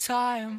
time.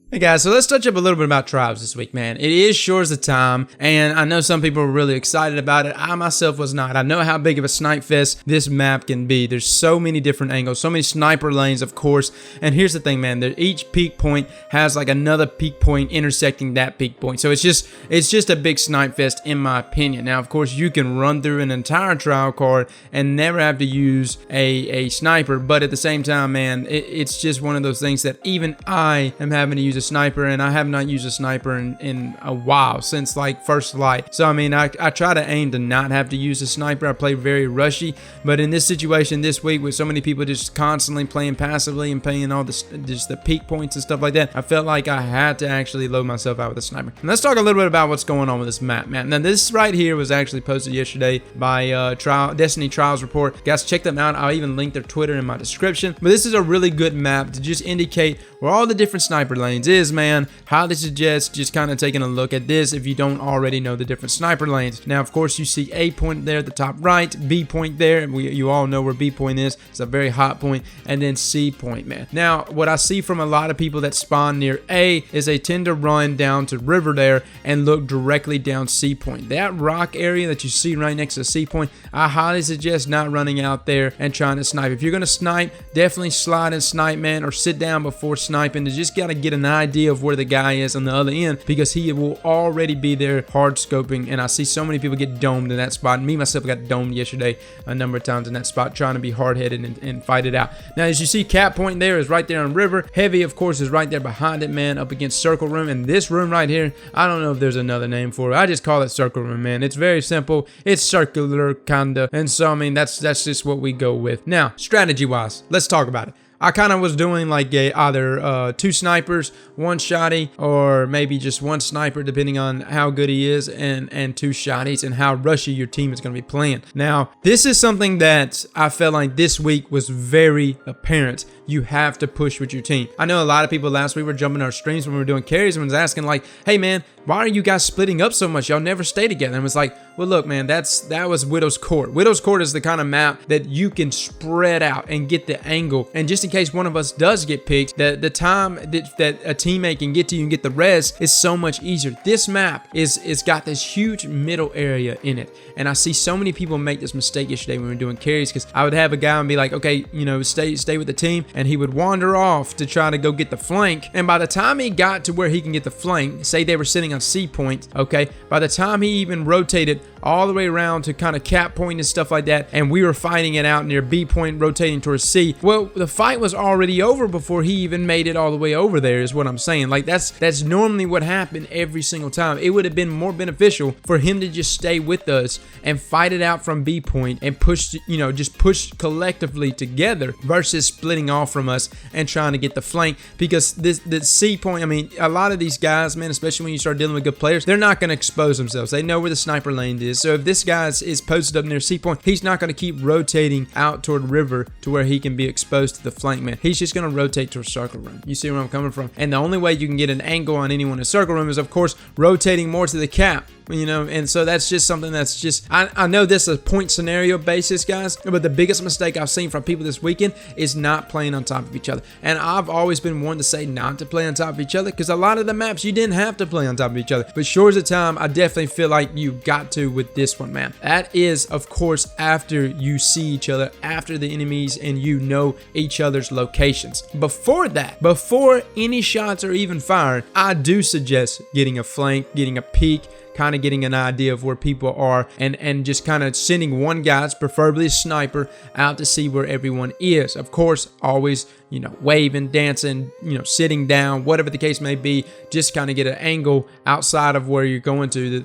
Hey guys, so let's touch up a little bit about tribes this week, man. It is Shores of Time, and I know some people are really excited about it. I myself was not. I know how big of a snipe fest this map can be. There's so many different angles, so many sniper lanes, of course. And here's the thing, man. Each peak point has like another peak point intersecting that peak point. So it's just a big snipe fest in my opinion. Now, of course, you can run through an entire trial card and never have to use a sniper, but at the same time, man, it's just one of those things that even I am having to use a sniper, and I have not used a sniper in a while, since like First Light. So I mean, I try to aim to not have to use a sniper. I play very rushy, but in this situation this week with so many people just constantly playing passively and playing all just the peak points and stuff like that, I felt like I had to actually load myself out with a sniper. And let's talk a little bit about what's going on with this map, man. Now this right here was actually posted yesterday by Destiny Trials Report. Guys, check them out. I'll even link their Twitter in my description. But this is a really good map to just indicate where all the different sniper lanes is, man. Highly suggest just kind of taking a look at this if you don't already know the different sniper lanes. Now, of course, you see A point there at the top right, B point there. You all know where B point is. It's a very hot point. And then C point, man. Now, what I see from a lot of people that spawn near A is they tend to run down to river there and look directly down C point. That rock area that you see right next to C point, I highly suggest not running out there and trying to snipe. If you're going to snipe, definitely slide and snipe, man, or sit down before sniping to just got to get an idea of where the guy is on the other end, because he will already be there hard scoping. And I see so many people get domed in that spot. Me myself got domed yesterday a number of times in that spot, trying to be hard-headed and fight it out. Now, as you see, cap point there is right there on river. Heavy, of course, is right there behind it, man, up against circle room. And this room right here, I don't know if there's another name for it. I just call it circle room, man. It's very simple. It's circular, kinda. And so, I mean, that's just what we go with. Now, strategy-wise, let's talk about it. I kind of was doing like either 2 snipers, 1 shotty, or maybe just 1 sniper depending on how good he is, and 2 shotties and how rushy your team is going to be playing. Now, this is something that I felt like this week was very apparent. You have to push with your team. I know a lot of people last week were jumping our streams when we were doing carries and was asking like, hey man, why are you guys splitting up so much? Y'all never stay together. And it was like, well, look, man, that was Widow's Court. Widow's Court is the kind of map that you can spread out and get the angle. And just in case one of us does get picked, the time that a teammate can get to you and get the res is so much easier. This map is got this huge middle area in it. And I see so many people make this mistake yesterday when we were doing carries, because I would have a guy and be like, okay, you know, stay with the team. And he would wander off to try to go get the flank. And by the time he got to where he can get the flank, say they were sitting on C point, okay, by the time he even rotated all the way around to kind of cap point and stuff like that, and we were fighting it out near B point rotating towards C, well, the fight was already over before he even made it all the way over there, is what I'm saying. Like that's normally what happened every single time. It would have been more beneficial for him to just stay with us and fight it out from B point and push, you know, just push collectively together versus splitting off from us and trying to get the flank. Because the C point, I mean, a lot of these guys, man, especially when you start dealing with good players, they're not going to expose themselves. They know where the sniper lane is. So if this guy is posted up near C point, he's not going to keep rotating out toward river to where he can be exposed to the flank, man. He's just going to rotate to a circle room. You see where I'm coming from? And the only way you can get an angle on anyone in a circle room is, of course, rotating more to the cap. You know, and so that's just something that's just, I know this is a point scenario basis, guys, but the biggest mistake I've seen from people this weekend is not playing on top of each other. And I've always been one to say not to play on top of each other, because a lot of the maps you didn't have to play on top of each other. But Shores of Time, I definitely feel like you got to with this one, man. That is, of course, after you see each other, after the enemies, and you know each other's locations. Before that, before any shots are even fired, I do suggest getting a flank, getting a peek, kind of getting an idea of where people are, and just kind of sending one guy, preferably a sniper, out to see where everyone is. Of course, always, you know, waving, dancing, you know, sitting down, whatever the case may be, just kind of get an angle outside of where you're going to,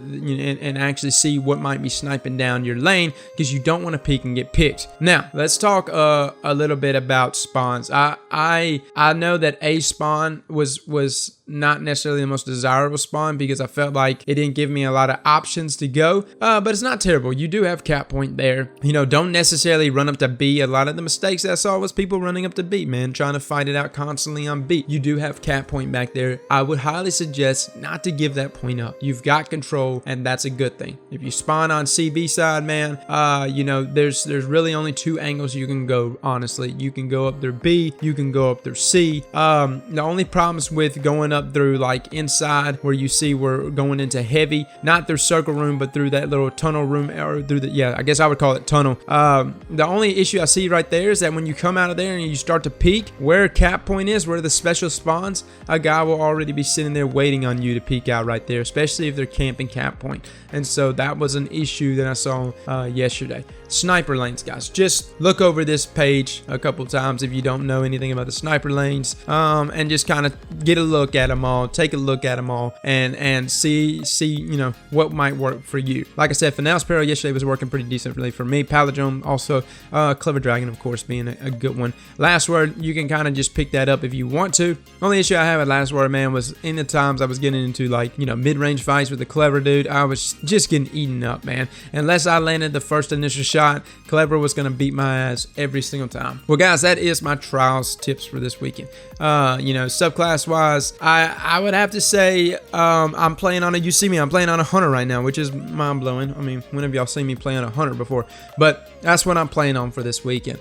and actually see what might be sniping down your lane, because you don't want to peek and get picked. Now, let's talk a little bit about spawns. I know that A spawn was not necessarily the most desirable spawn because I felt like it didn't give me a lot of options to go, but it's not terrible. You do have cap point there. You know, don't necessarily run up to B. A lot of the mistakes I saw was people running up to B, man, trying to fight it out constantly on B. You do have cap point back there. I would highly suggest not to give that point up. You've got control, and that's a good thing. If you spawn on CB side, man, you know, there's really only two angles you can go, honestly. You can go up through B, you can go up through C. The only problems with going up through like inside where you see we're going into heavy, not through circle room, but through that little tunnel room, or through the, yeah, I guess I would call it tunnel. The only issue I see right there is that when you come out of there and you start to peek, where cap point is, where the special spawns, a guy will already be sitting there waiting on you to peek out right there, especially if they're camping cap point. And so that was an issue that I saw yesterday. Sniper lanes, guys, just look over this page a couple times if you don't know anything about the sniper lanes, and just kind of get a look at them all, take a look at them all, and see you know what might work for you. Like I said, Finale Sparrow yesterday was working pretty decently for me. Palindrome also, Clever Dragon of course being a good one. Last Word, you can kind of just pick that up if you want to. Only issue I have with Last Word, man, was in the times I was getting into like, you know, mid-range fights with the Clever dude, I was just getting eaten up, man. Unless I landed the first initial shot, Clever was going to beat my ass every single time. Well, guys, that is my trials tips for this weekend. You know, subclass wise, I would have to say I'm playing on a, you see me, I'm playing on a Hunter right now, which is mind-blowing. I mean, when have y'all seen me play on a Hunter before? But that's what I'm playing on for this weekend.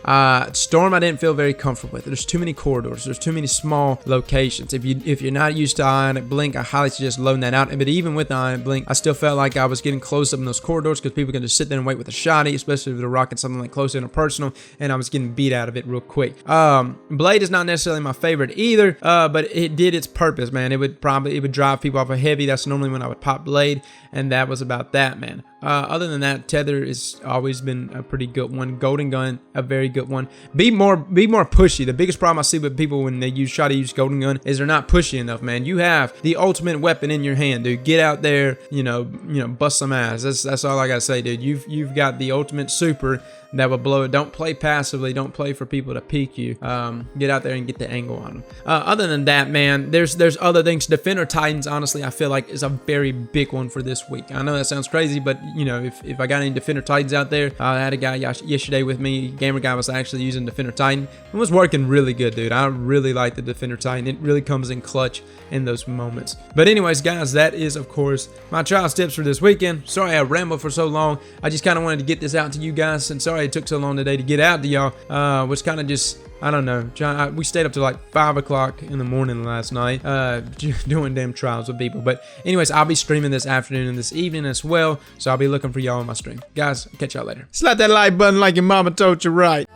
Storm I didn't feel very comfortable with. There's too many corridors. There's too many small locations. If you're not used to Ionic Blink, I highly suggest loading that out. But even with the Ionic Blink, I still felt like I was getting close up in those corridors because people can just sit there and wait with a shotty, especially if they're rocking something like close interpersonal, and I was getting beat out of it real quick. Blade is not necessarily my favorite either, but it did its purpose, man. It would drive people off of heavy. That's normally when I would pop Blade, and that was about that, man. Other than that, Tether has always been a pretty good one. Golden Gun, a very good one. Be more pushy. The biggest problem I see with people when they try to use Golden Gun is they're not pushy enough, man. You have the ultimate weapon in your hand, dude. Get out there, you know, bust some ass. That's all I gotta say, dude. You've got the ultimate super that will blow it. Don't play passively. Don't play for people to peek you. Get out there and get the angle on them. Other than that, man, there's other things. Defender Titans, honestly, I feel like is a very big one for this week. I know that sounds crazy, but you know, if I got any Defender Titans out there, I had a guy yesterday with me. Gamer guy was actually using Defender Titan. It was working really good, dude. I really like the Defender Titan. It really comes in clutch in those moments. But anyways, guys, that is of course my trials tips for this weekend. Sorry I rambled for so long. I just kind of wanted to get this out to you guys, and sorry it took so long today to get out to y'all. Was kind of just, I don't know, we stayed up to like 5 o'clock in the morning last night doing damn trials with people. But anyways, I'll be streaming this afternoon and this evening as well, so I'll be looking for y'all on my stream. Guys, catch y'all later. Slap that like button like your mama told you right.